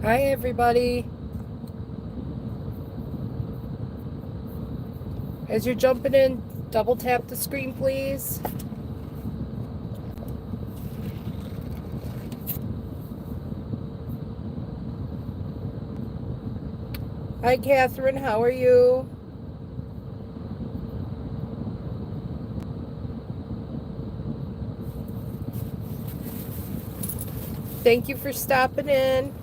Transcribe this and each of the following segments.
Hi, everybody. As you're jumping in, double tap the screen, please. Hi, Catherine. How are you? Thank you for stopping in.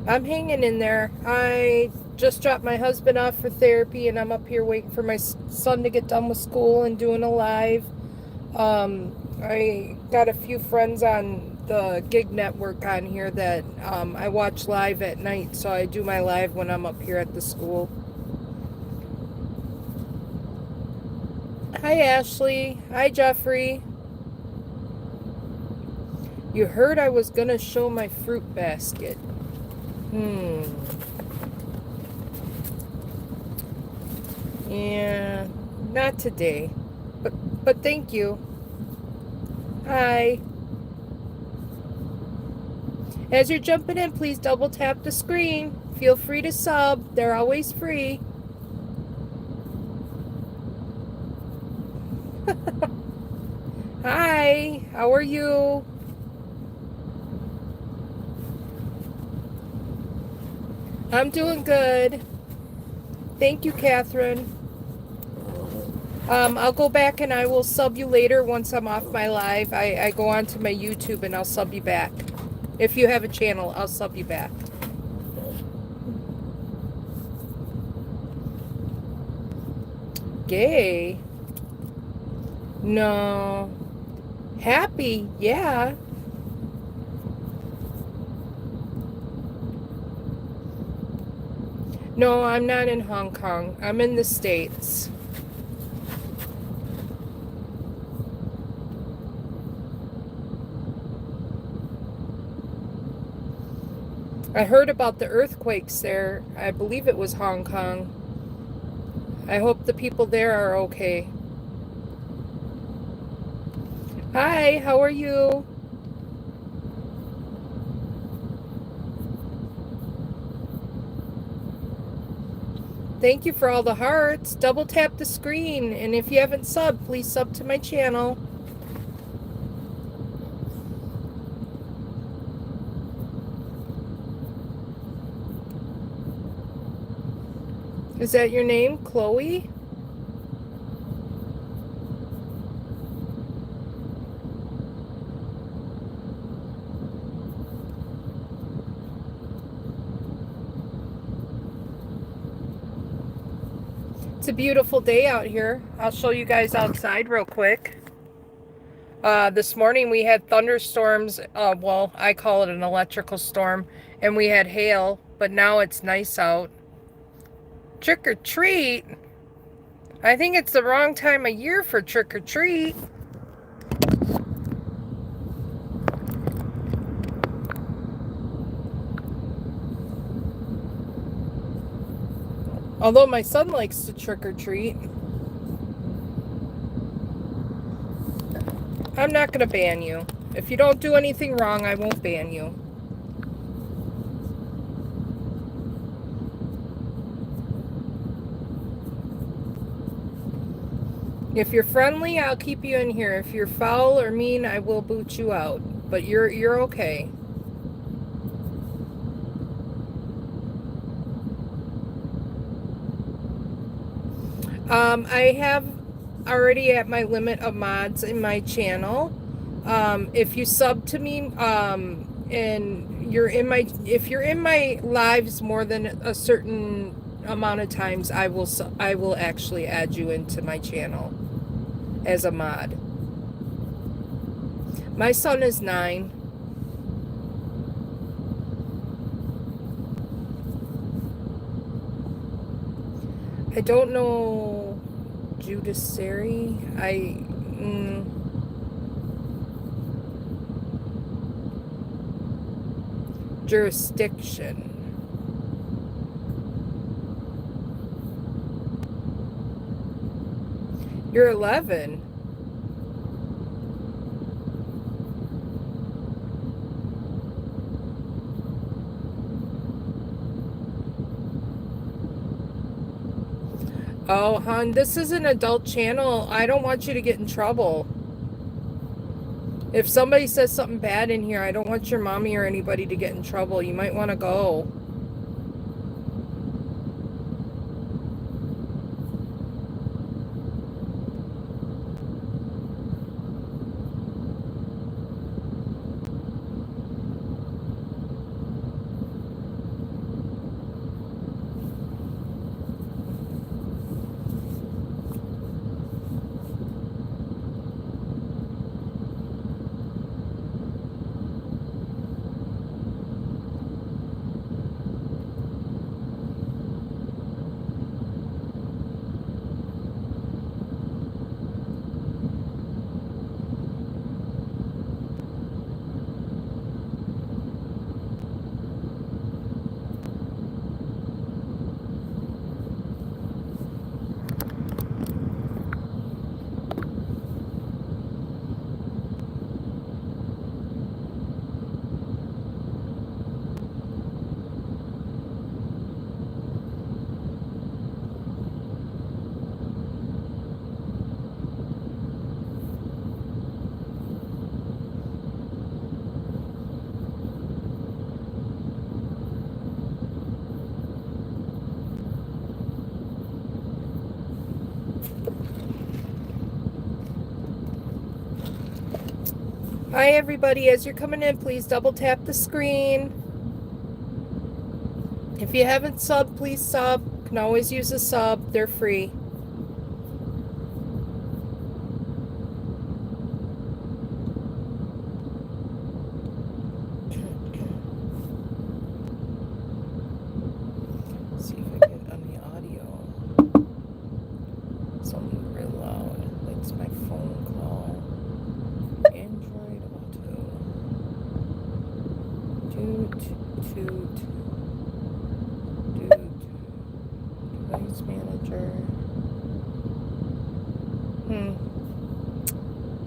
I'm hanging in there. I just dropped my husband off for therapy, and I'm up here waiting for my son to get done with school and doing a live. I got a few friends on the gig network on here that I watch live at night, so I do my live when I'm up here at the school. Hi, Ashley. Hi, Jeffrey. You heard I was gonna show my fruit basket. Yeah, not today. But thank you. Hi. As you're jumping in, please double tap the screen. Feel free to sub. They're always free. Hi. How are you? I'm doing good. Thank you, Catherine. I'll go back and I will sub you later once I'm off my live. I go on to my YouTube and I'll sub you back. If you have a channel, I'll sub you back. Gay? No. Happy? Yeah. No, I'm not in Hong Kong. I'm in the States. I heard about the earthquakes there. I believe it was Hong Kong. I hope the people there are okay. Hi, how are you? Thank you for all the hearts. Double tap the screen. And if you haven't subbed, please sub to my channel. Is that your name, Chloe? It's a beautiful day out here. I'll show you guys outside real quick. This morning we had thunderstorms. Well, I call it an electrical storm. And we had hail, but now it's nice out. Trick or treat? I think it's the wrong time of year for trick or treat. Although my son likes to trick or treat. I'm not going to ban you. If you don't do anything wrong, I won't ban you. If you're friendly, I'll keep you in here. If you're foul or mean, I will boot you out. But you're okay. I have already at my limit of mods in my channel. If you sub to me, and if you're in my lives more than a certain amount of times, I will actually add you into my channel as a mod. My son is 9. I don't know judiciary. Jurisdiction. You're 11. Oh, hon, this is an adult channel. I don't want you to get in trouble. If somebody says something bad in here, I don't want your mommy or anybody to get in trouble. You might want to go. Hi, everybody. As you're coming in, please double tap the screen. If you haven't subbed, please sub. You can always use a sub. They're free. See if I get on the audio. Something real loud. That's my phone call. Android Auto. Toot, toot. Device manager.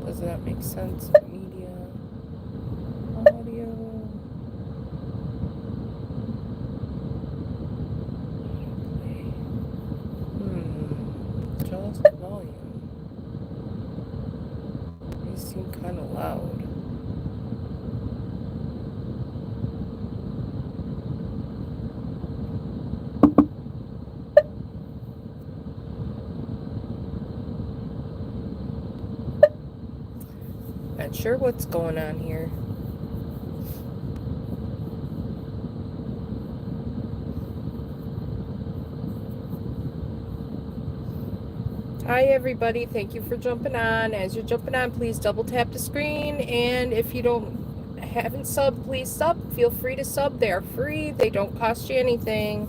Does that make sense? Media. Audio. Just volume. These seem kind of loud. Not sure what's going on here. Hi, everybody. Thank you for jumping on. As you're jumping on, please double tap the screen. And if you haven't subbed, please sub. Feel free to sub. They're free. They don't cost you anything.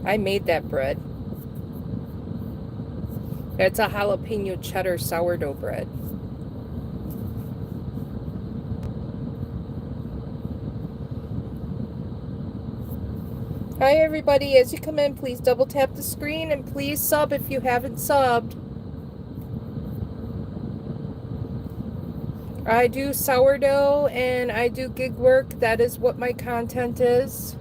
I made that bread. It's a jalapeno cheddar sourdough bread. Hi, everybody. As you come in, please double tap the screen and please sub if you haven't subbed. I do sourdough and I do gig work. That is what my content is.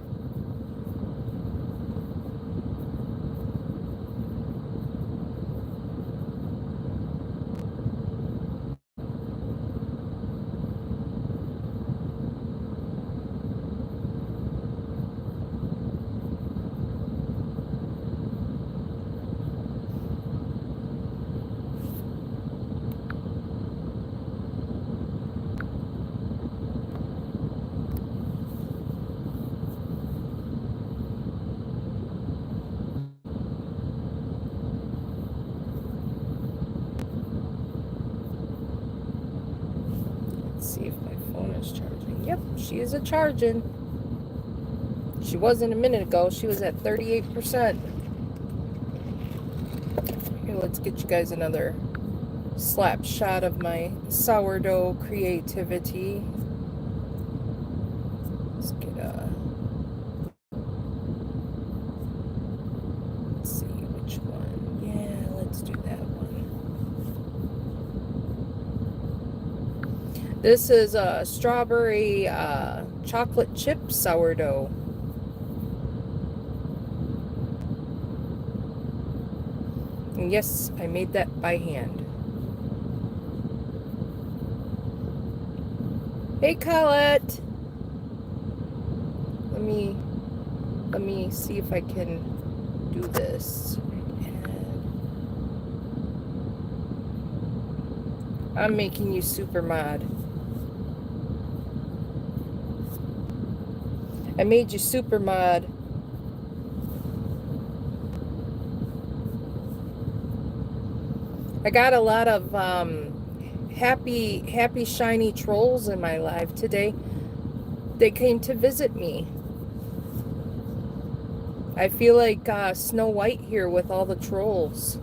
Yep, she is a charging. She wasn't a minute ago. She was at 38%. Here, let's get you guys another slap shot of my sourdough creativity. Let's get let's see which one. Yeah, let's do that one. This is a strawberry chocolate chip sourdough. And yes, I made that by hand. Hey, Colette. Let me see if I can do this. I'm making you super mod. I made you super mod. I got a lot of happy shiny trolls in my life today. They came to visit me. I feel like Snow White here with all the trolls.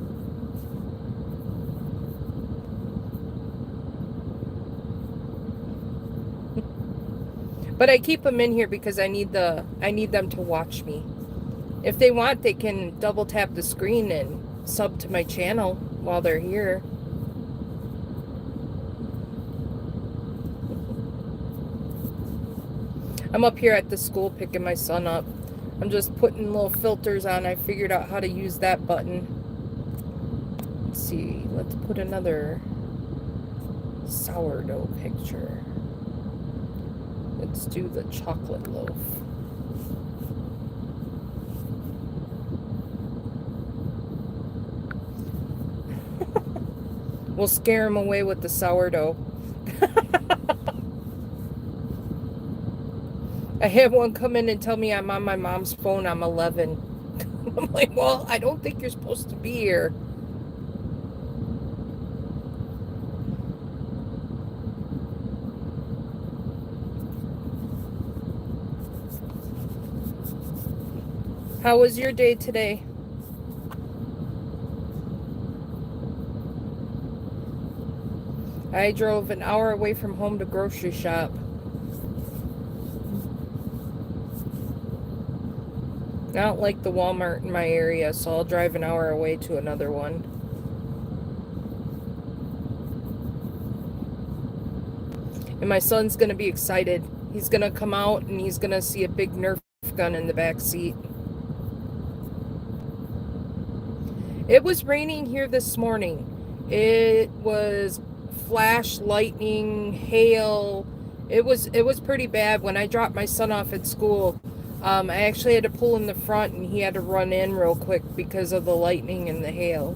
But I keep them in here because I need them to watch me. If they want, they can double tap the screen and sub to my channel while they're here. I'm up here at the school picking my son up. I'm just putting little filters on. I figured out how to use that button. Let's see. Let's put another sourdough picture. Let's do the chocolate loaf. We'll scare him away with the sourdough. I had one come in and tell me I'm on my mom's phone. I'm 11. I'm like, well, I don't think you're supposed to be here. How was your day today? I drove an hour away from home to grocery shop. I don't like the Walmart in my area, so I'll drive an hour away to another one. And my son's going to be excited. He's going to come out and he's going to see a big Nerf gun in the back seat. It was raining here this morning. It was flash, lightning, hail. It was pretty bad. When I dropped my son off at school, I actually had to pull in the front and he had to run in real quick because of the lightning and the hail.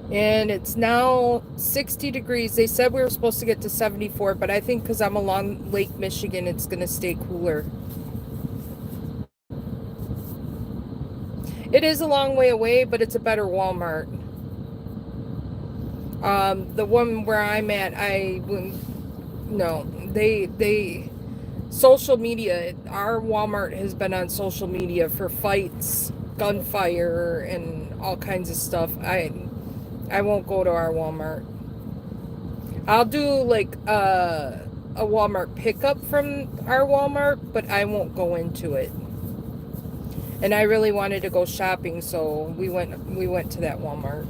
And it's now 60 degrees. They said we were supposed to get to 74, but I think because I'm along Lake Michigan, it's going to stay cooler. It is a long way away, but it's a better Walmart. The one where I'm at, social media, our Walmart has been on social media for fights, gunfire, and all kinds of stuff. I won't go to our Walmart. I'll do like a Walmart pickup from our Walmart, but I won't go into it. And I really wanted to go shopping, so we went to that Walmart.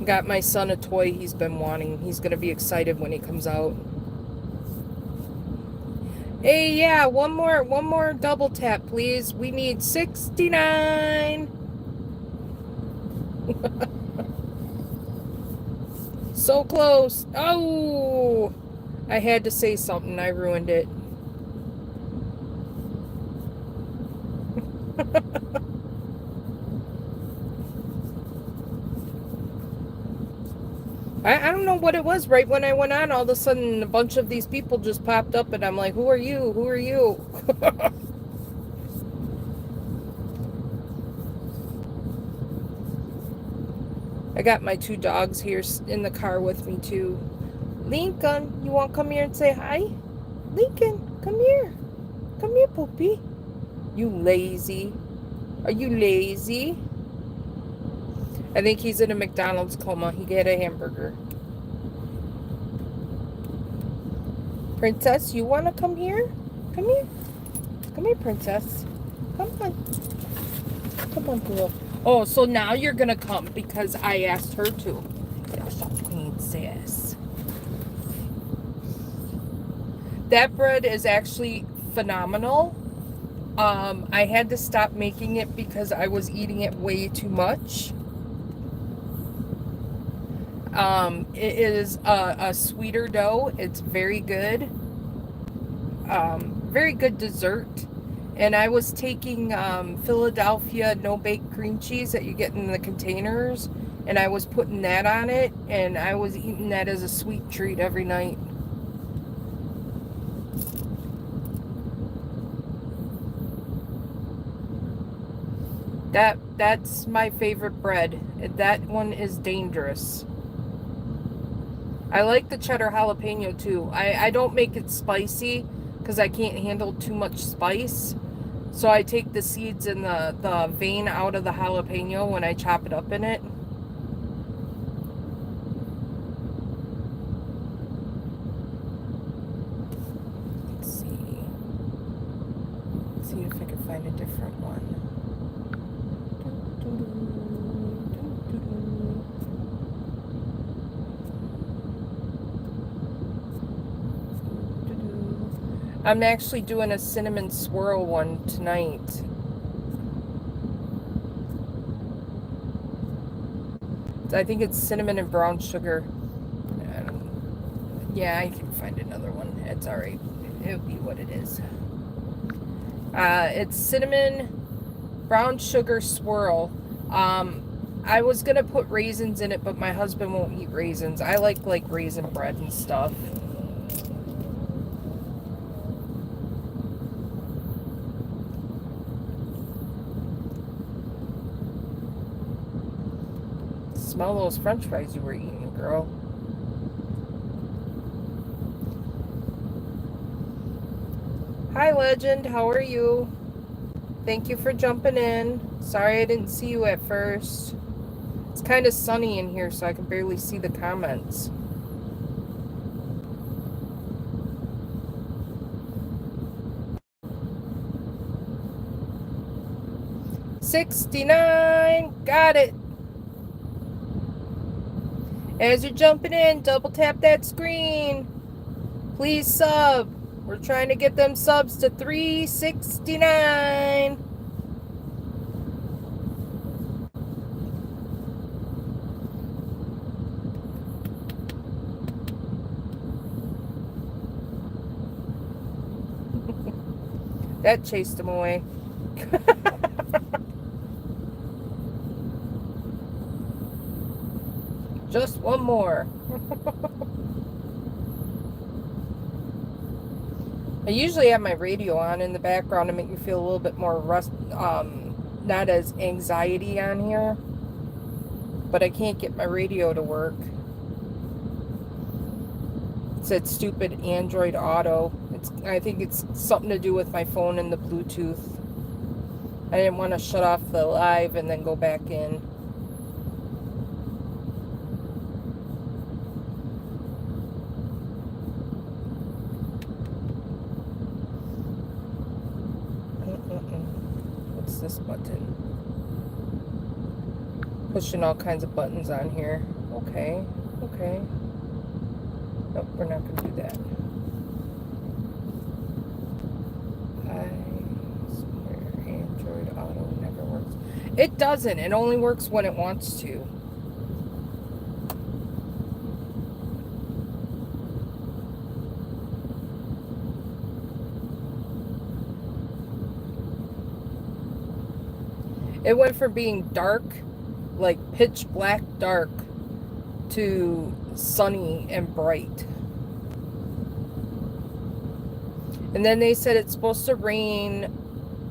Got my son a toy he's been wanting. He's gonna be excited when he comes out. Hey, yeah, one more double tap, please. We need 69. So close. Oh, I had to say something. I ruined it. I don't know what it was. Right when I went on, all of a sudden a bunch of these people just popped up and I'm like, who are you? Who are you? I got my 2 dogs here in the car with me too. Lincoln, you want to come here and say hi? Lincoln, come here. Come here, Poopy. You lazy. Are you lazy? I think he's in a McDonald's coma. He got a hamburger. Princess, you want to come here? Come here. Come here, Princess. Come on. Come on, girl. Oh, so now you're going to come because I asked her to. Yes, princess. That bread is actually phenomenal. I had to stop making it because I was eating it way too much. It is a sweeter dough. It's very good. Very good dessert. And I was taking Philadelphia no-bake cream cheese that you get in the containers, and I was putting that on it, and I was eating that as a sweet treat every night. That's my favorite bread. That one is dangerous. I like the cheddar jalapeno too. I don't make it spicy because I can't handle too much spice. So I take the seeds and the vein out of the jalapeno when I chop it up in it. Let's see. Let's see if I can find a different one. I'm actually doing a cinnamon swirl one tonight. I think it's cinnamon and brown sugar. Yeah, I can find another one. It's alright. It'll be what it is. It's cinnamon, brown sugar swirl. I was gonna put raisins in it, but my husband won't eat raisins. I like raisin bread and stuff. Smell those french fries you were eating, girl. Hi, Legend. How are you? Thank you for jumping in. Sorry I didn't see you at first. It's kind of sunny in here, so I can barely see the comments. $69. Got it. As you're jumping in, double tap that screen. Please sub. We're trying to get them subs to $3.69. That chased him away. Just one more. I usually have my radio on in the background to make me feel a little bit more not as anxiety on here. But I can't get my radio to work. It's that stupid Android Auto. I think it's something to do with my phone and the Bluetooth. I didn't want to shut off the live and then go back in. What's this button? Pushing all kinds of buttons on here. Okay. Nope, we're not going to do that. I swear Android Auto never works. It doesn't. It only works when it wants to. It went from being dark, like pitch black dark, to sunny and bright. And then they said it's supposed to rain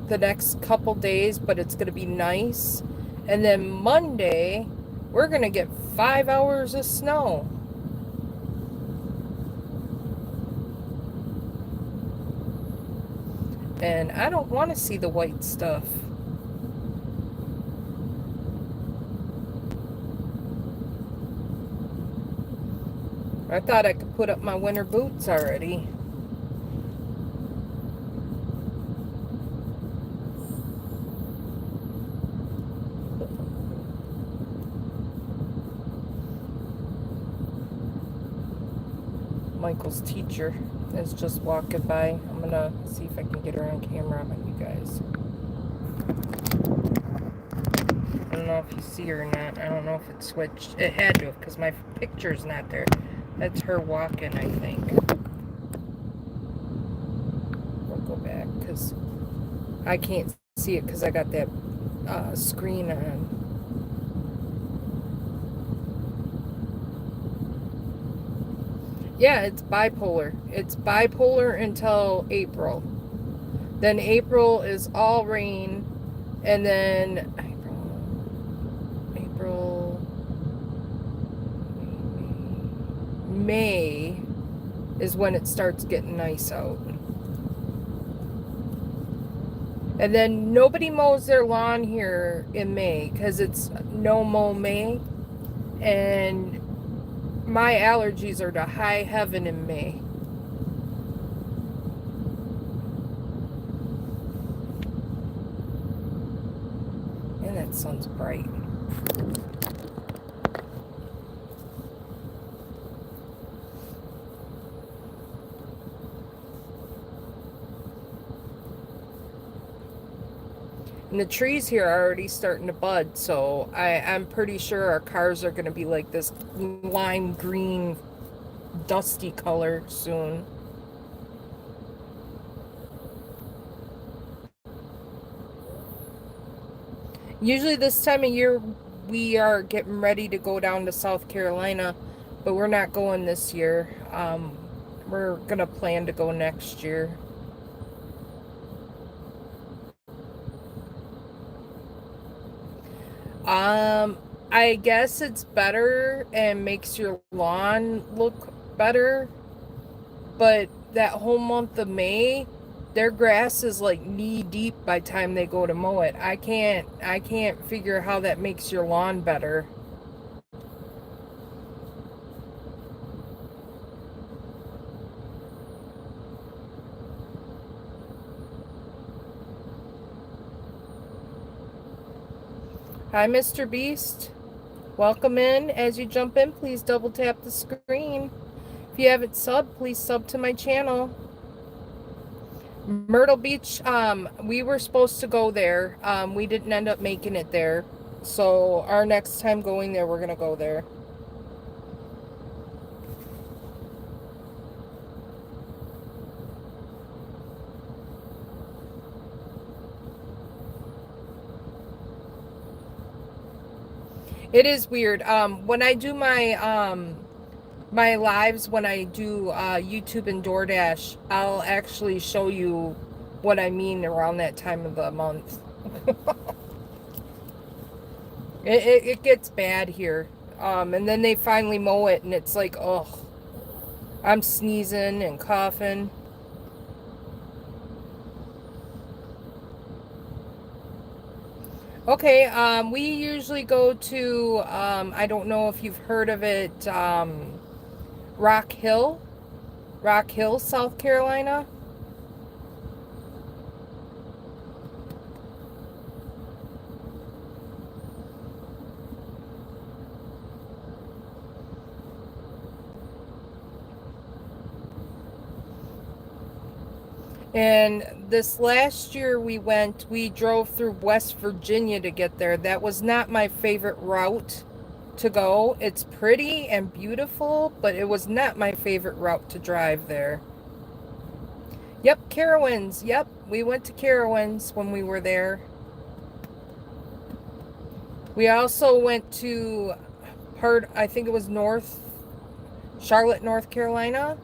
the next couple days, but it's going to be nice. And then Monday, we're gonna get 5 hours of snow. And I don't want to see the white stuff. I thought I could put up my winter boots already. Michael's teacher is just walking by. I'm gonna see if I can get her on camera on you guys. I don't know if you see her or not. I don't know if it switched. It had to, because my picture's not there. That's her walking, I think. We'll go back, because I can't see it, because I got that screen on. Yeah, it's bipolar. It's bipolar until April. Then April is all rain, and then April, May is when it starts getting nice out. And then nobody mows their lawn here in May because it's no mow May, and my allergies are to high heaven in May. And that sun's bright. And the trees here are already starting to bud, so I'm pretty sure our cars are going to be like this lime green, dusty color soon. Usually this time of year, we are getting ready to go down to South Carolina, but we're not going this year. We're going to plan to go next year. I guess it's better and makes your lawn look better, but that whole month of May, their grass is like knee deep by the time they go to mow it. I can't figure how that makes your lawn better. Hi, Mr. Beast. Welcome in. As you jump in, please double tap the screen. If you haven't subbed, please sub to my channel. Myrtle Beach, we were supposed to go there. We didn't end up making it there. So our next time going there, we're going to go there. It is weird. When I do my lives, when I do YouTube and DoorDash, I'll actually show you what I mean around that time of the month. it gets bad here. And then they finally mow it, and it's like, oh, I'm sneezing and coughing. Okay, we usually go to, I don't know if you've heard of it, Rock Hill, South Carolina. And this last year we drove through West Virginia to get there. That was not my favorite route to go. It's pretty and beautiful, but it was not my favorite route to drive there. Yep, Carowinds. Yep, we went to Carowinds when we were there. We also went to I think it was Charlotte, North Carolina.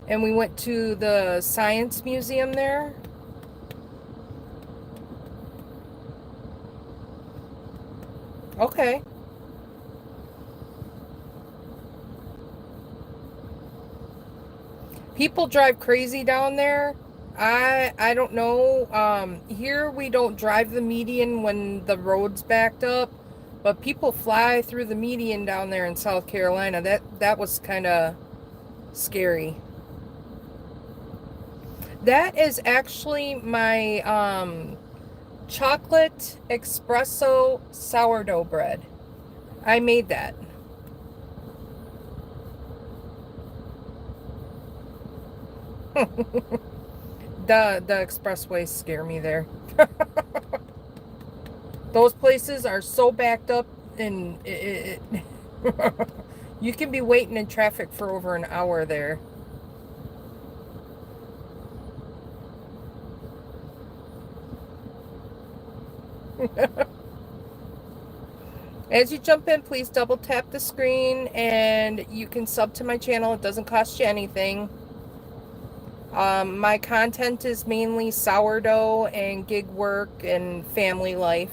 And we went to the Science Museum there. Okay. People drive crazy down there. I don't know. Here we don't drive the median when the road's backed up, but people fly through the median down there in South Carolina. That was kind of scary. That is actually my chocolate espresso sourdough bread. I made that. The expressways scare me there. Those places are so backed up, and you can be waiting in traffic for over an hour there. As you jump in, please double tap the screen and you can sub to my channel. It doesn't cost you anything. My content is mainly sourdough and gig work and family life.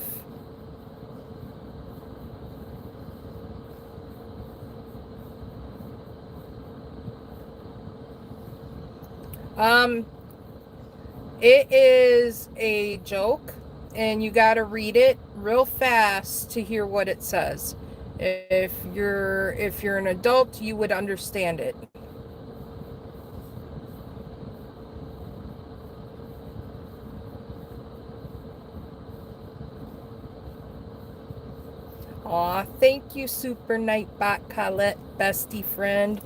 It is a joke, and you got to read it real fast to hear what it says. If you're an adult, you would understand it. Aw, thank you, Super Nightbot Colette, bestie friend.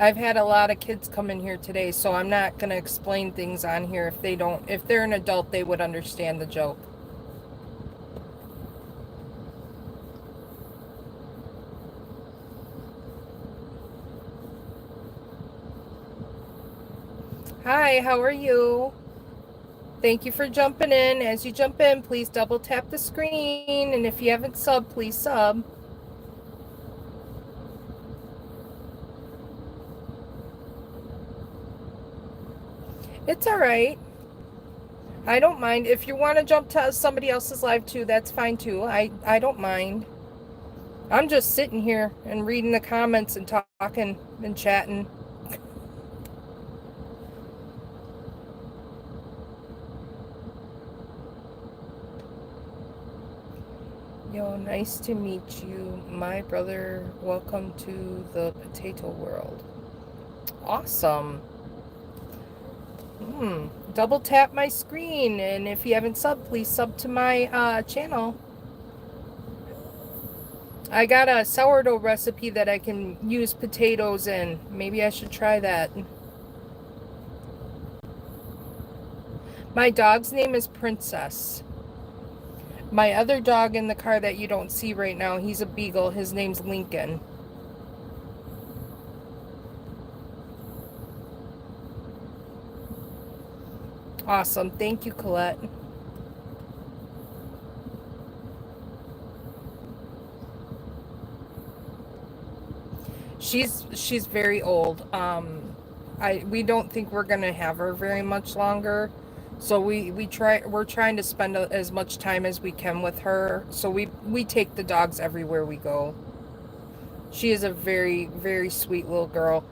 I've had a lot of kids come in here today, so I'm not going to explain things on here if they're an adult, they would understand the joke. Hi, how are you? Thank you for jumping in. As you jump in, please double tap the screen, and if you haven't subbed, please sub. It's all right. I don't mind. If you want to jump to somebody else's live too, that's fine too. I don't mind. I'm just sitting here and reading the comments and talking and chatting. Yo, nice to meet you, my brother. Welcome to the potato world. Awesome. Double tap my screen, and if you haven't subbed, please sub to my channel. I got a sourdough recipe that I can use potatoes in. Maybe I should try that. My dog's name is Princess. My other dog in the car that you don't see right now, he's a beagle. His name's Lincoln. Awesome. Thank you, Colette. She's very old. We don't think we're gonna have her very much longer. So we're trying to spend as much time as we can with her. So we take the dogs everywhere we go. She is a very, very sweet little girl.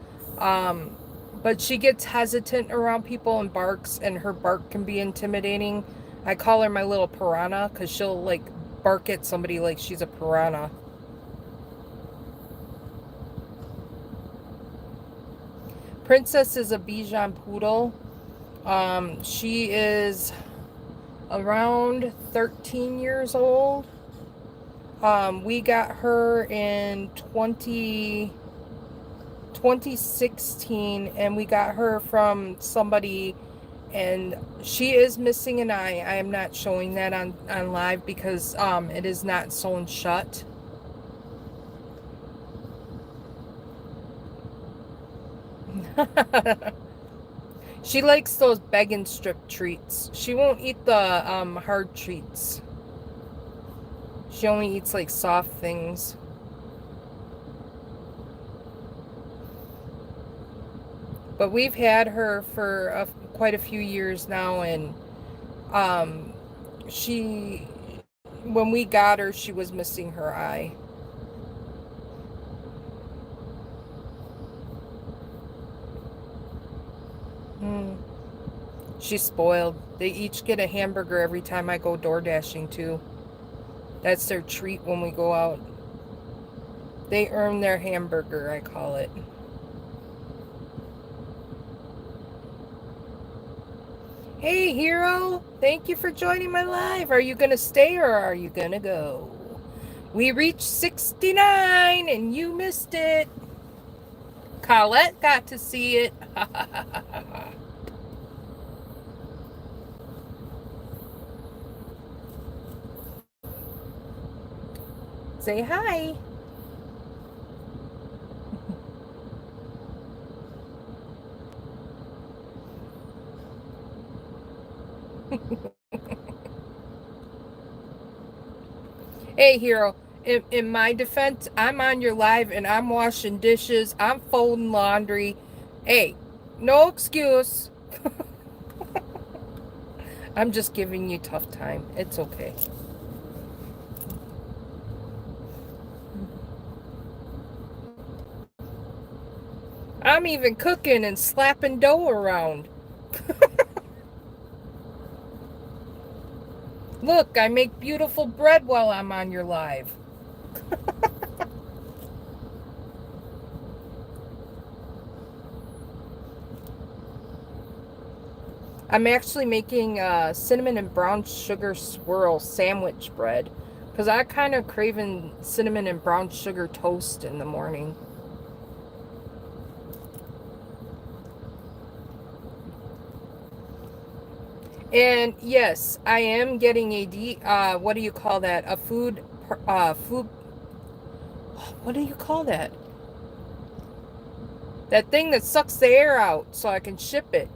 But she gets hesitant around people and barks, and her bark can be intimidating. I call her my little piranha because she'll like bark at somebody like she's a piranha. Princess is a Bichon poodle. She is around 13 years old. We got her in 2016, and we got her from somebody, and she is missing an eye. I am not showing that on live because it is not sewn shut. She likes those bacon strip treats. She won't eat the hard treats. She only eats like soft things. But we've had her for quite a few years now, and she, when we got her, she was missing her eye. Mm. She's spoiled. They each get a hamburger every time I go door dashing too. That's their treat when we go out. They earn their hamburger, I call it. Hey, Hero. Thank you for joining my live. Are you going to stay or are you going to go? We reached 69 and you missed it. Colette got to see it. Say hi. Hey, Hero. In my defense, I'm on your live and I'm washing dishes. I'm folding laundry. Hey, no excuse. I'm just giving you tough time. It's okay. I'm even cooking and slapping dough around. Look, I make beautiful bread while I'm on your live. I'm actually making cinnamon and brown sugar swirl sandwich bread because I kind of craving cinnamon and brown sugar toast in the morning. And yes, I am getting a what do you call that? A food, what do you call that? That thing that sucks the air out so I can ship it.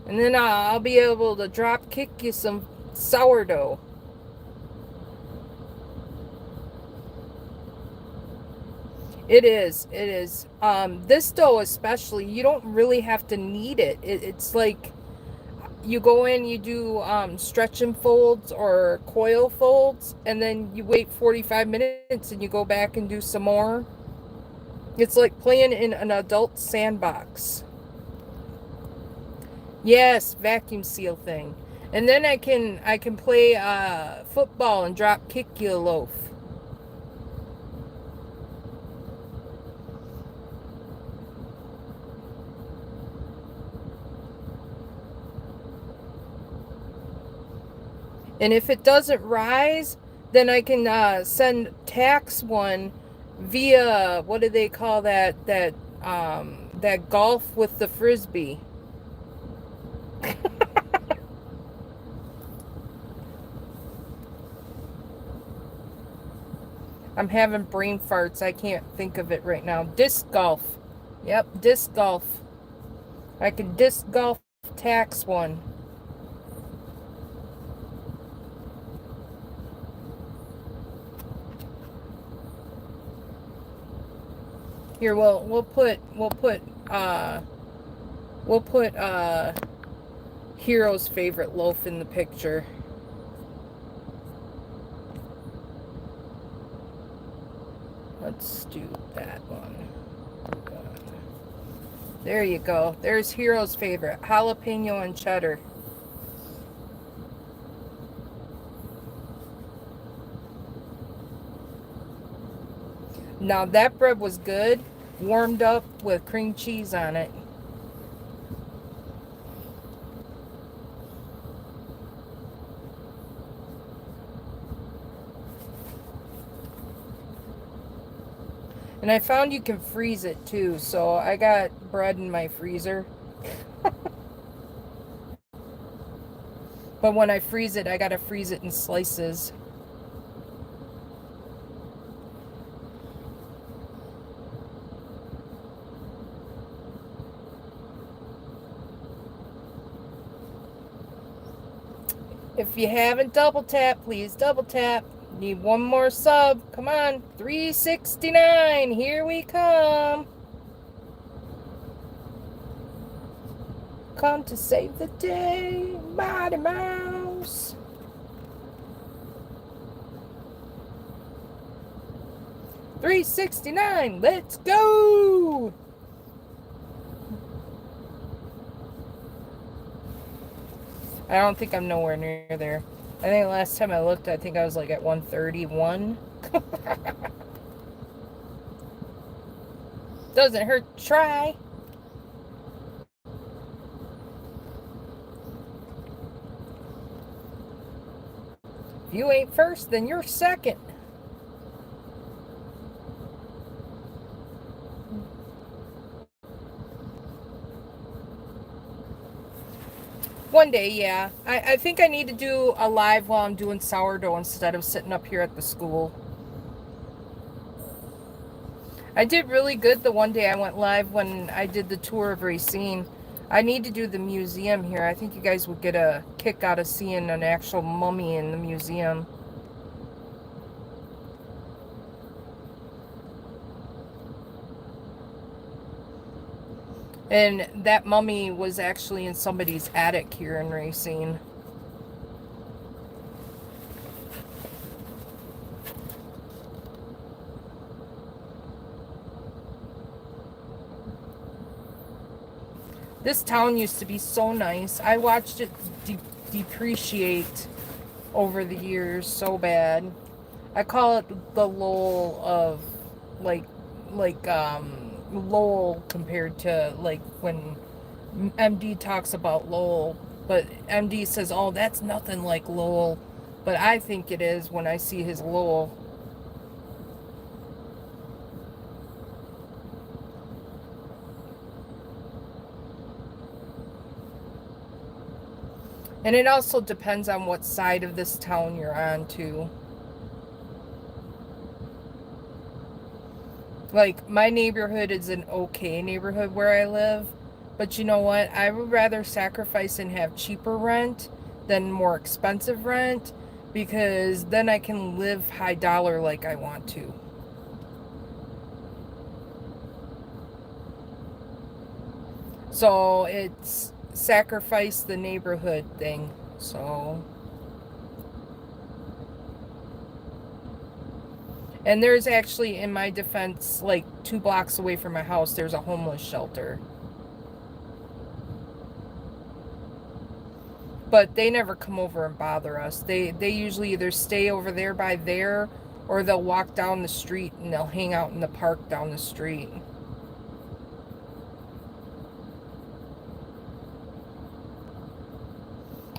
And then I'll be able to drop kick you some sourdough. It is. It is. This dough especially, you don't really have to knead it. It's like you go in, you do stretch and folds or coil folds, and then you wait 45 minutes and you go back and do some more. It's like playing in an adult sandbox. Yes, vacuum seal thing. And then I can play football and drop kick you a loaf. And if it doesn't rise, then I can send tax one via, what do they call that? That golf with the frisbee. I'm having brain farts. I can't think of it right now. Disc golf. Yep, disc golf. I can disc golf tax one. Here, we'll put Hero's favorite loaf in the picture. Let's do that one. There you go. There's Hero's favorite, jalapeno and cheddar. Now that bread was good, warmed up with cream cheese on it. And I found you can freeze it too, so I got bread in my freezer. But when I freeze it, I gotta freeze it in slices. If you haven't double tapped, please double tap. Need one more sub. Come on. 369. Here we come. come to save the day, Mighty Mouse. $3.69. Let's go. I don't think I'm nowhere near there. I think last time I looked, I think I was like at 131. Doesn't hurt to try. If you ain't first, then you're second. One day, yeah. I think I need to do a live while I'm doing sourdough instead of sitting up here at the school. I did really good the one day I went live when I did the tour of Racine. I need to do the museum here. I think you guys would get a kick out of seeing an actual mummy in the museum. And that mummy was actually in somebody's attic here in Racine. This town used to be so nice. I watched it depreciate over the years so bad. I call it the Lowell of like Lowell compared to like when MD talks about Lowell, but MD says, "Oh, that's nothing like Lowell," but I think it is when I see his Lowell. And it also depends on what side of this town you're on, too. Like, my neighborhood is an okay neighborhood where I live. But you know what? I would rather sacrifice and have cheaper rent than more expensive rent. Because then I can live high dollar like I want to. So, it's sacrifice the neighborhood thing. So, and there's actually, in my defense, like 2 blocks away from my house, there's a homeless shelter. But they never come over and bother us. They usually either stay over there by there, or they'll walk down the street and they'll hang out in the park down the street.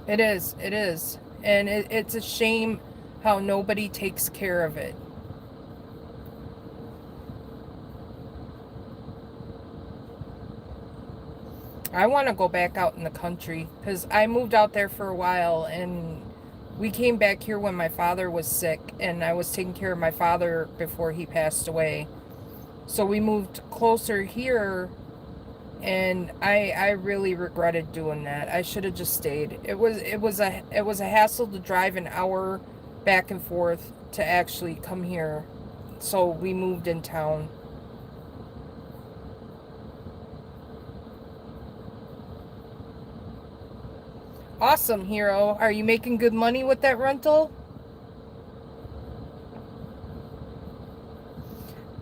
It is. It is. And it's a shame how nobody takes care of it. I want to go back out in the country because I moved out there for a while and we came back here when my father was sick and I was taking care of my father before he passed away. So we moved closer here and I really regretted doing that. I should have just stayed. It was a hassle to drive an hour back and forth to actually come here. So we moved in town. Awesome, Hero. Are you making good money with that rental?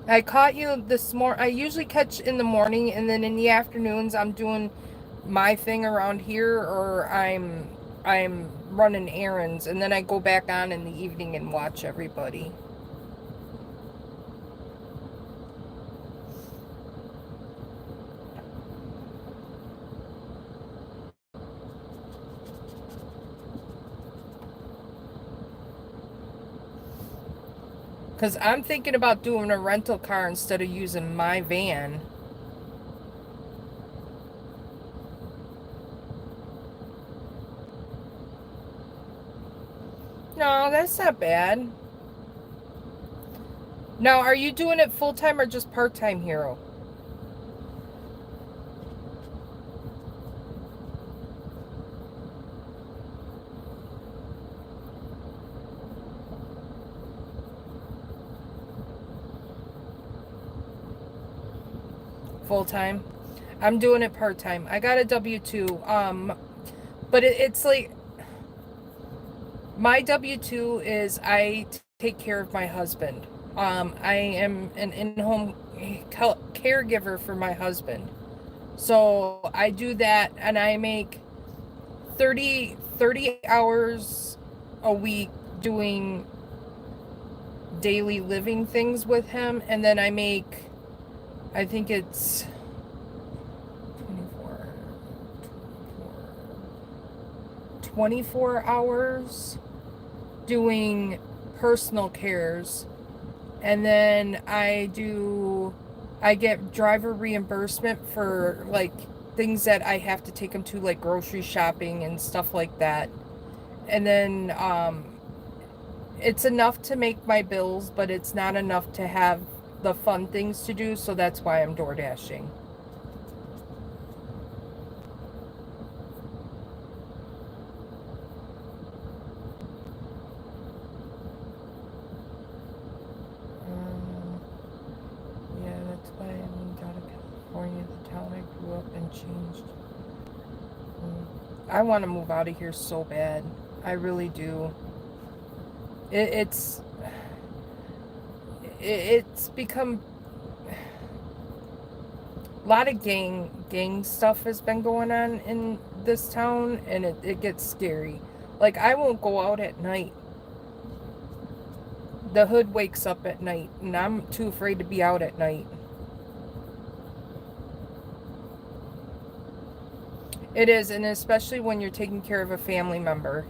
I caught you this morning. I usually catch in the morning, and then in the afternoons I'm doing my thing around here, or I'm running errands, and then I go back on in the evening and watch everybody. Because I'm thinking about doing a rental car instead of using my van. No, that's not bad. Now, are you doing it full-time or just part-time, Hero? Full-time? I'm doing it part-time. I got a W-2. But it's like my W-2 is I take care of my husband. I am an in-home caregiver for my husband. So I do that, and I make 30 hours a week doing daily living things with him, and then I make, I think it's 24 hours doing personal cares, and then I get driver reimbursement for like things that I have to take him to, like grocery shopping and stuff like that. And then it's enough to make my bills, but it's not enough to have the fun things to do, so that's why I'm door dashing. Yeah, that's why I moved out of California, the town I grew up and changed. I want to move out of here so bad. I really do. It's become a lot of gang stuff has been going on in this town, and it gets scary. Like, I won't go out at night. The hood wakes up at night, and I'm too afraid to be out at night. It is, and especially when you're taking care of a family member.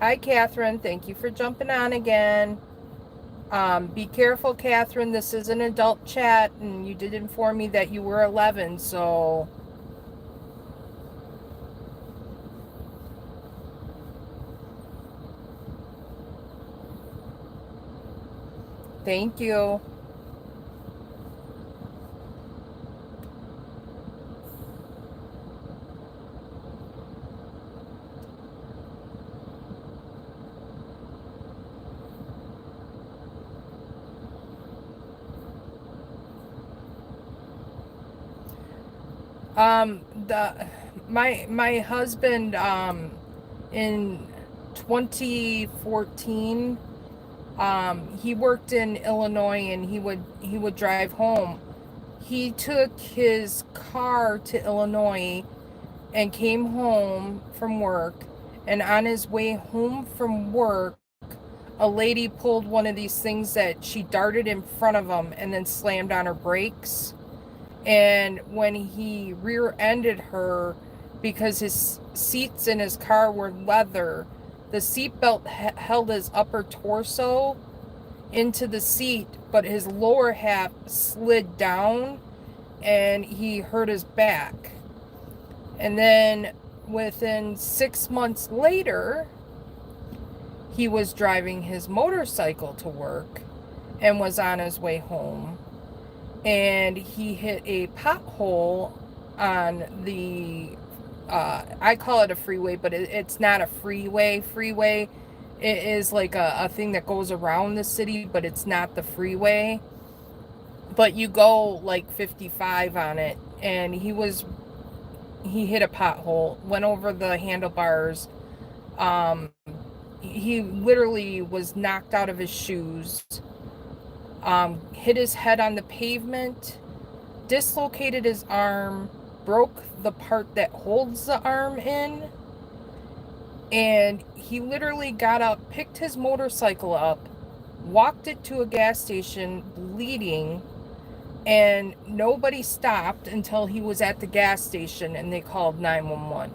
Hi, Catherine. Thank you for jumping on again. Be careful, Catherine. This is an adult chat, and you did inform me that you were 11, so... Thank you. My husband, in 2014, he worked in Illinois, and he would drive home. He took his car to Illinois and came home from work, and on his way home from work, a lady pulled one of these things that she darted in front of him and then slammed on her brakes. And when he rear-ended her, because his seats in his car were leather, the seatbelt held his upper torso into the seat, but his lower half slid down, and he hurt his back. And then within 6 months later, he was driving his motorcycle to work and was on his way home, and he hit a pothole on the I call it a freeway, but it's not a freeway. It is like a thing that goes around the city, but it's not the freeway. But you go like 55 on it, and he hit a pothole, went over the handlebars. He literally was knocked out of his shoes, hit his head on the pavement, dislocated his arm, broke the part that holds the arm in, and he literally got up, picked his motorcycle up, walked it to a gas station bleeding, and nobody stopped until he was at the gas station, and they called 911.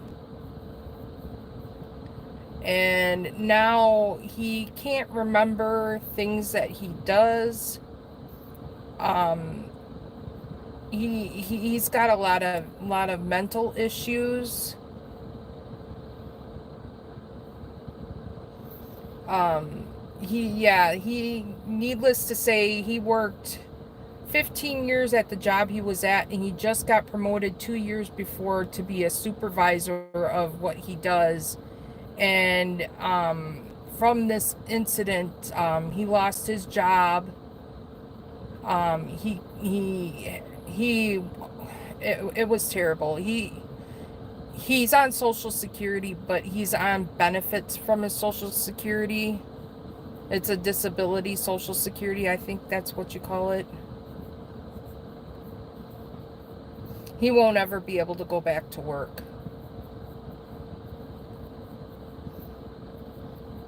And now he can't remember things that he does. He's got a lot of mental issues. He needless to say, he worked 15 years at the job he was at, and he just got promoted 2 years before to be a supervisor of what he does. And from this incident, he lost his job. he, it was terrible. He's on Social Security, but he's on benefits from his Social Security. It's a disability Social Security, I think that's what you call it. He won't ever be able to go back to work.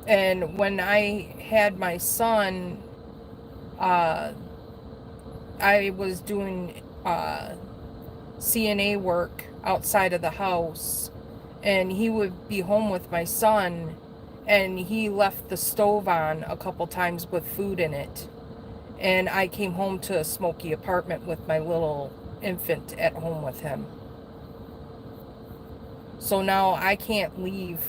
And when I had my son, uh, I was doing CNA work outside of the house, and he would be home with my son, and he left the stove on a couple times with food in it. And I came home to a smoky apartment with my little infant at home with him. So now I can't leave.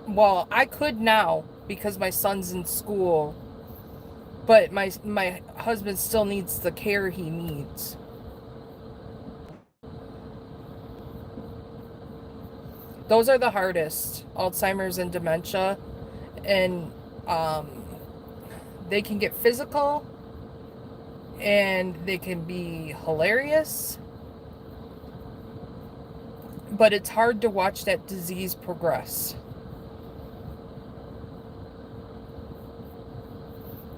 Well, I could now because my son's in school, but my husband still needs the care he needs. Those are the hardest, Alzheimer's and dementia. And um, they can get physical, and they can be hilarious. But it's hard to watch that disease progress.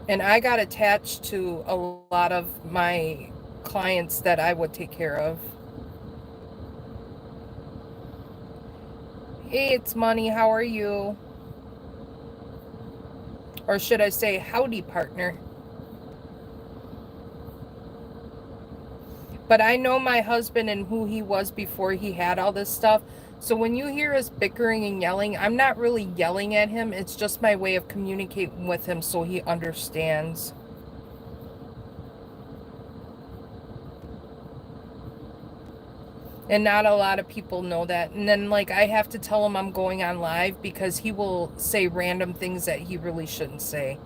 And I got attached to a lot of my clients that I would take care of. Hey, it's Money. How are you? Or should I say, howdy, partner? But I know my husband and who he was before he had all this stuff. So when you hear us bickering and yelling, I'm not really yelling at him. It's just my way of communicating with him so he understands. And not a lot of people know that. And then, like, I have to tell him I'm going on live because he will say random things that he really shouldn't say.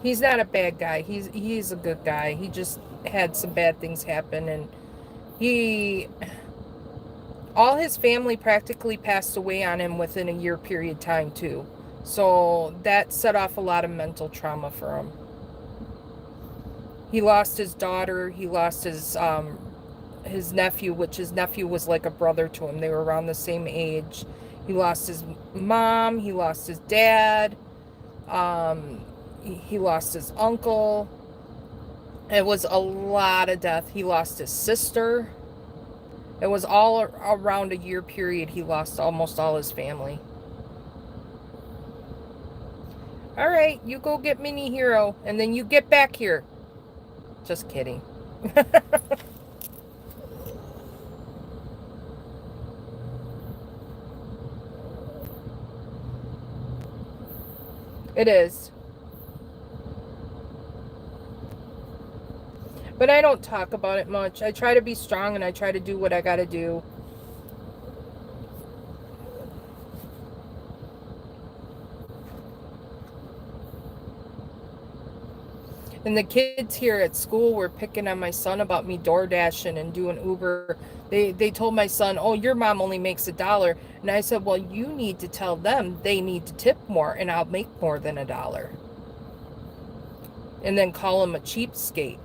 He's not a bad guy. He's a good guy. He just had some bad things happen, and all his family practically passed away on him within a year period time too. So that set off a lot of mental trauma for him. He lost his daughter. He lost his nephew, which his nephew was like a brother to him. They were around the same age. He lost his mom. He lost his dad. He lost his uncle. It was a lot of death. He lost his sister. It was all around a year period. He lost almost all his family. All right, you go get Mini Hero, and then you get back here. Just kidding. It is. But I don't talk about it much. I try to be strong, and I try to do what I gotta do. And the kids here at school were picking on my son about me door dashing and doing Uber. They told my son, oh, your mom only makes $1. And I said, well, you need to tell them they need to tip more, and I'll make more than $1. And then call him a cheapskate.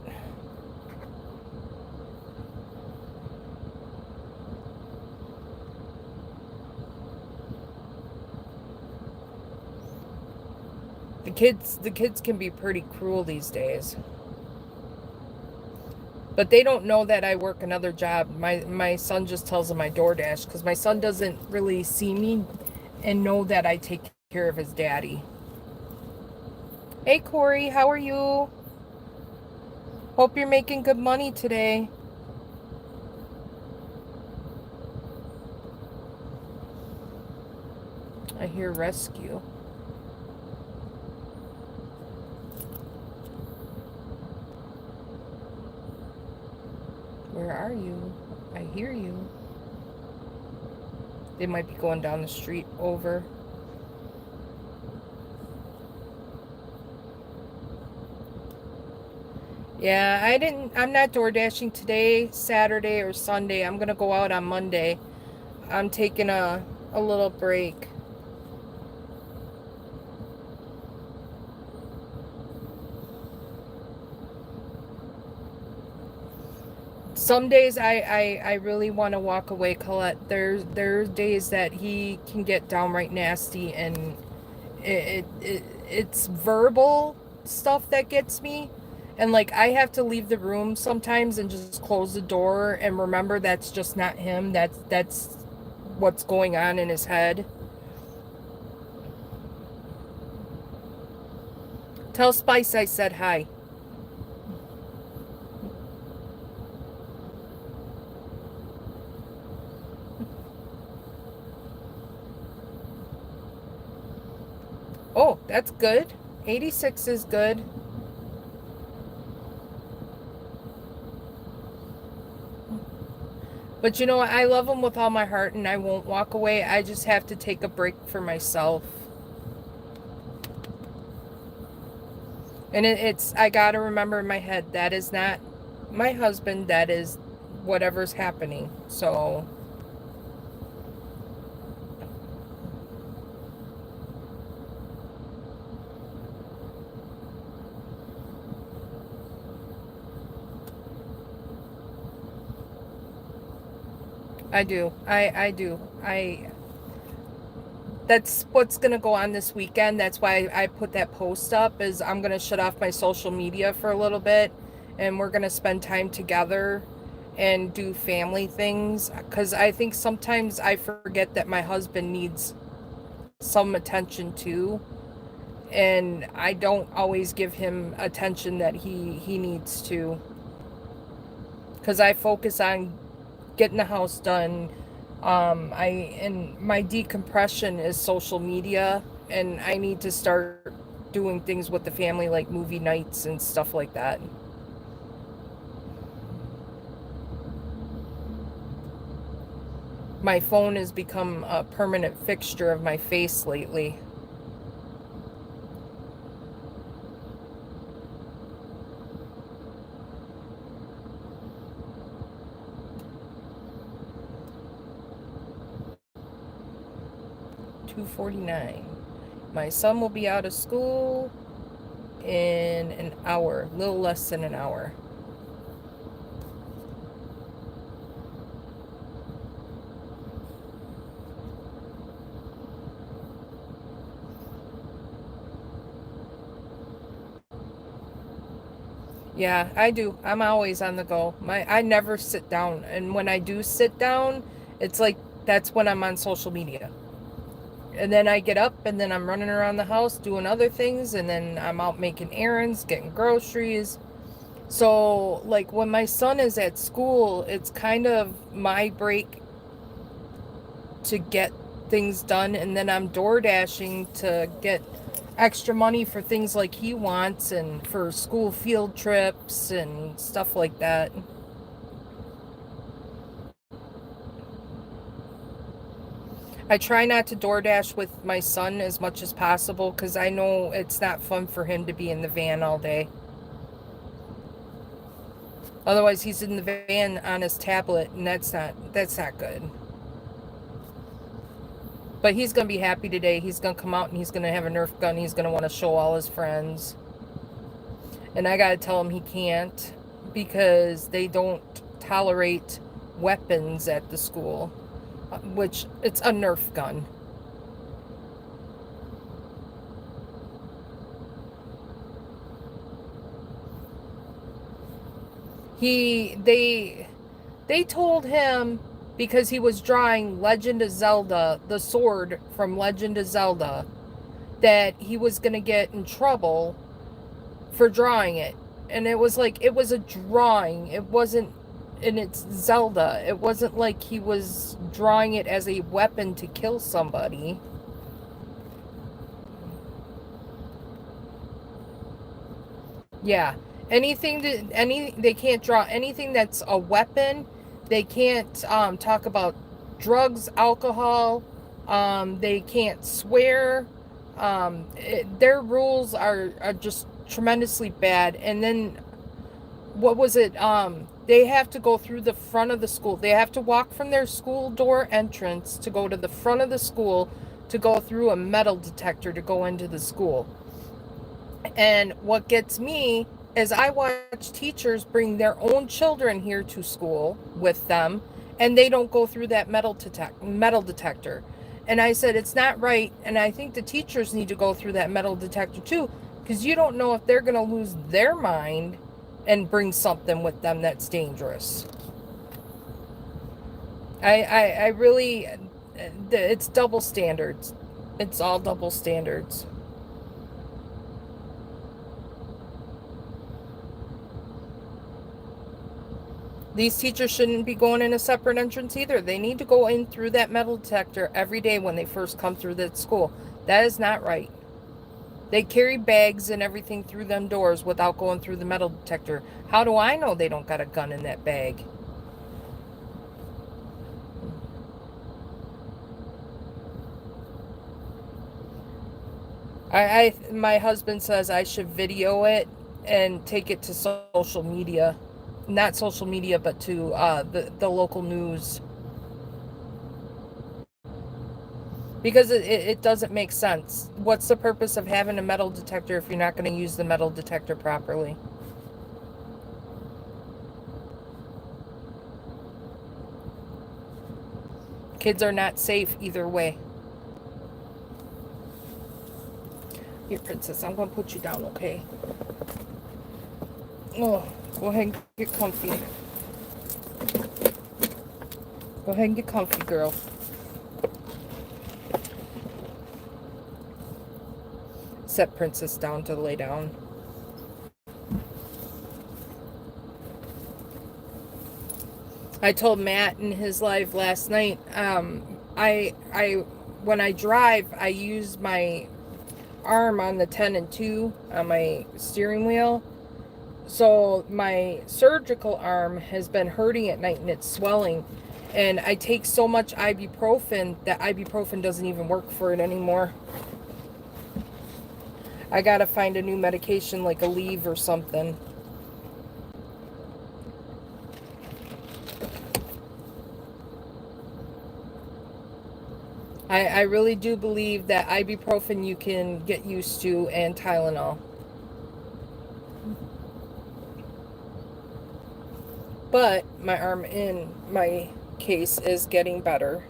The kids can be pretty cruel these days. But they don't know that I work another job. My son just tells them I DoorDash because my son doesn't really see me and know that I take care of his daddy. Hey, Corey, how are you? Hope you're making good money today. I hear rescue. Where are you? I hear you. They might be going down the street over. Yeah, I'm not door dashing today, Saturday or Sunday. I'm gonna go out on Monday. I'm taking a little break. Some days I really want to walk away, Colette. There's days that he can get downright nasty, and it's verbal stuff that gets me. And like I have to leave the room sometimes and just close the door and remember that's just not him. That's what's going on in his head. Tell Spice I said hi. Oh, that's good. 86 is good. But you know what? I love him with all my heart and I won't walk away. I just have to take a break for myself. And it's, I gotta remember in my head, that is not my husband, that is whatever's happening. So, I do. I do. That's what's gonna go on this weekend. That's why I put that post up, is I'm gonna shut off my social media for a little bit and we're gonna spend time together and do family things, because I think sometimes I forget that my husband needs some attention too, and I don't always give him attention that he needs to, because I focus on getting the house done. And my decompression is social media, and I need to start doing things with the family like movie nights and stuff like that. My phone has become a permanent fixture of my face lately. $2.49. My son will be out of school in an hour, a little less than an hour. Yeah, I do. I'm always on the go. I never sit down, and when I do sit down, it's like that's when I'm on social media. And then I get up and then I'm running around the house doing other things, and then I'm out making errands, getting groceries. So, like when my son is at school, it's kind of my break to get things done, and then I'm door dashing to get extra money for things like he wants and for school field trips and stuff like that. I try not to DoorDash with my son as much as possible because I know it's not fun for him to be in the van all day. Otherwise, he's in the van on his tablet, and that's not good. But he's gonna be happy today. He's gonna come out and he's gonna have a Nerf gun. He's gonna want to show all his friends. And I gotta tell him he can't, because they don't tolerate weapons at the school, which it's a Nerf gun. He they told him, because he was drawing Legend of Zelda, the sword from Legend of Zelda, that he was gonna get in trouble for drawing it. And it was like, it was a drawing. It wasn't, and it's Zelda. It wasn't like he was drawing it as a weapon to kill somebody. Yeah. They can't draw anything that's a weapon. They can't talk about drugs, alcohol. They can't swear. Their rules are just tremendously bad. And then what was it? They have to go through the front of the school. They have to walk from their school door entrance to go to the front of the school to go through a metal detector to go into the school. And what gets me is I watch teachers bring their own children here to school with them, and they don't go through that metal detector. And I said, it's not right, and I think the teachers need to go through that metal detector too, because you don't know if they're going to lose their mind and bring something with them that's dangerous. I really, it's double standards. It's all double standards. These teachers shouldn't be going in a separate entrance either. They need to go in through that metal detector every day when they first come through that school. That is not right. They carry bags and everything through them doors without going through the metal detector. How do I know they don't got a gun in that bag? My husband says I should video it and take it to social media. Not social media, but to the local news. Because it doesn't make sense. What's the purpose of having a metal detector if you're not going to use the metal detector properly? Kids are not safe either way. Here, princess, I'm going to put you down, okay? Oh, go ahead and get comfy. Go ahead and get comfy, girl. Set princess down to lay down. I told Matt in his live last night, I when I drive, I use my arm on the 10 and 2 on my steering wheel. So my surgical arm has been hurting at night and it's swelling. And I take so much ibuprofen that ibuprofen doesn't even work for it anymore. I gotta find a new medication like Aleve or something. I really do believe that ibuprofen you can get used to and Tylenol. But my arm in my case is getting better.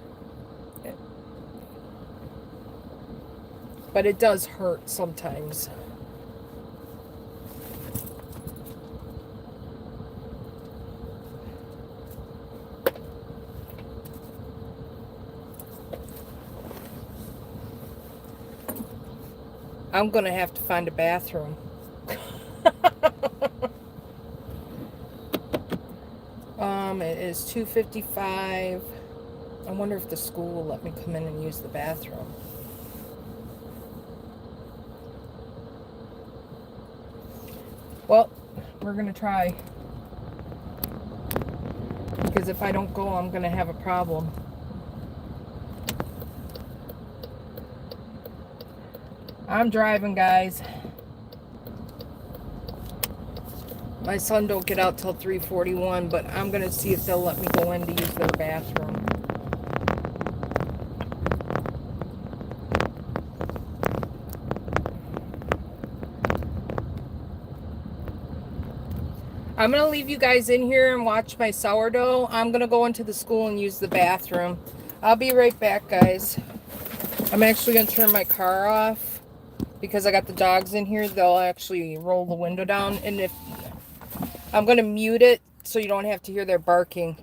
But it does hurt sometimes. I'm gonna have to find a bathroom. It is 2:55. I wonder if the school will let me come in and use the bathroom. Well, we're gonna try. Because if I don't go, I'm gonna have a problem. I'm driving, guys. My son don't get out till 3:41, but I'm gonna see if they'll let me go in to use their bathroom. I'm gonna leave you guys in here and watch my sourdough. I'm gonna go into the school and use the bathroom. I'll be right back, guys. I'm actually gonna turn my car off because I got the dogs in here. They'll actually roll the window down, and if I'm gonna mute it so you don't have to hear their barking.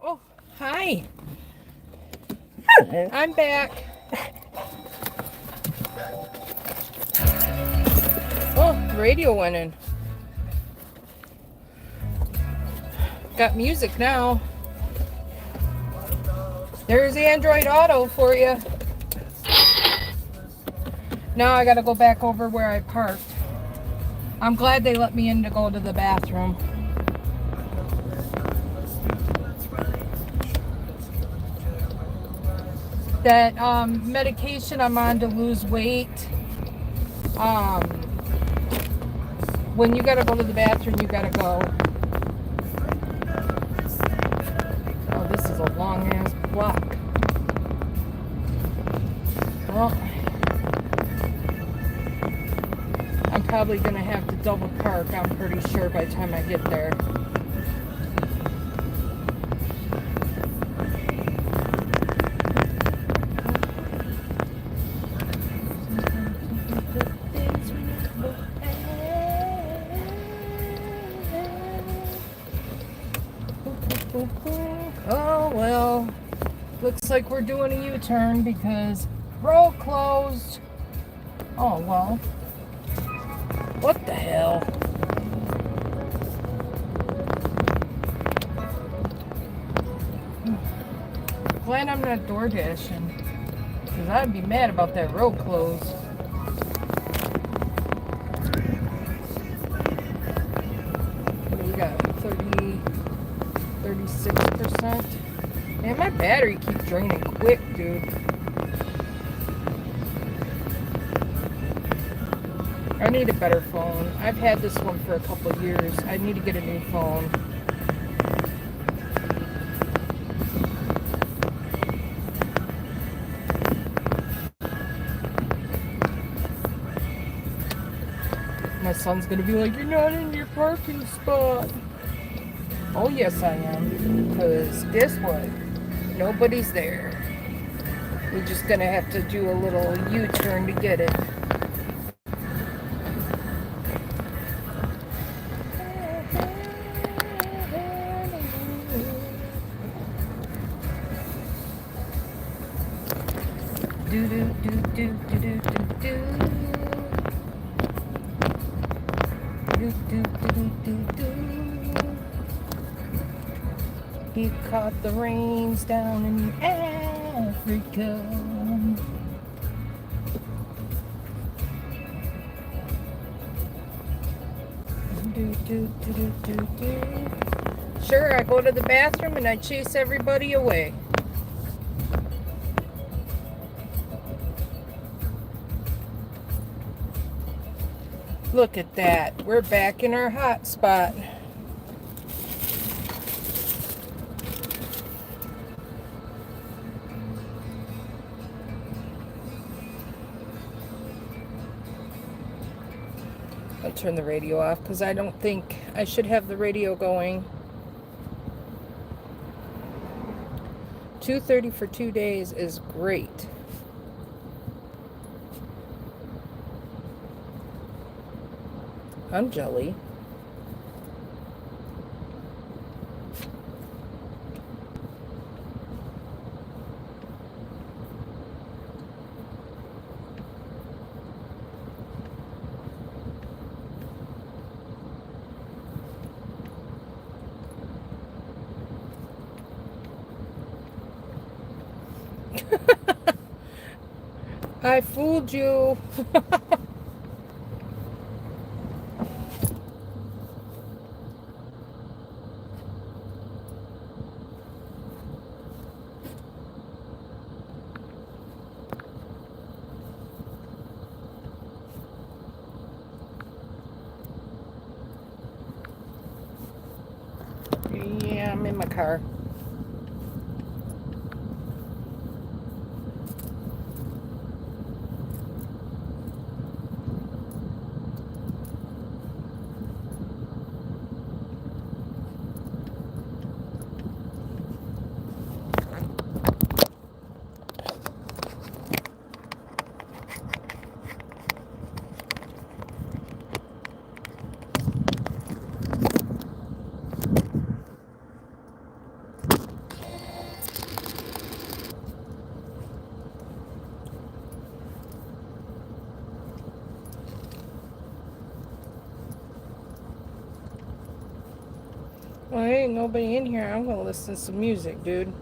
Oh, hi. Hello. I'm back. Oh, the radio went in. Got music now. There's Android Auto for you. Now I gotta go back over where I parked. I'm glad they let me in to go to the bathroom. That medication I'm on to lose weight. When you gotta go to the bathroom, you gotta go. Oh, this is a long ass block. Well, I'm probably gonna have to double park, I'm pretty sure, by the time I get there. Oh well, looks like we're doing a U-turn because road closed. Oh well, what the hell? Glad I'm not door dashing, because I'd be mad about that road close. What do we got? 36%. Man, my battery keeps draining quick, dude. I need a better phone. I've had this one for a couple of years. I need to get a new phone. My son's gonna be like, you're not in your parking spot. Oh yes I am. Because guess what? Nobody's there. We're just gonna have to do a little U-turn to get it. Do do do do do do do do. Do do do do do. He caught the rains down in Africa. Do do do do do do. Sure, I go to the bathroom and I chase everybody away. Look at that. We're back in our hot spot. I'll turn the radio off because I don't think I should have the radio going. 2:30 for 2 days is great. I'm jelly. I fooled you. Yeah, I'm in my car. Well, there ain't nobody in here. I'm gonna listen to some music, dude.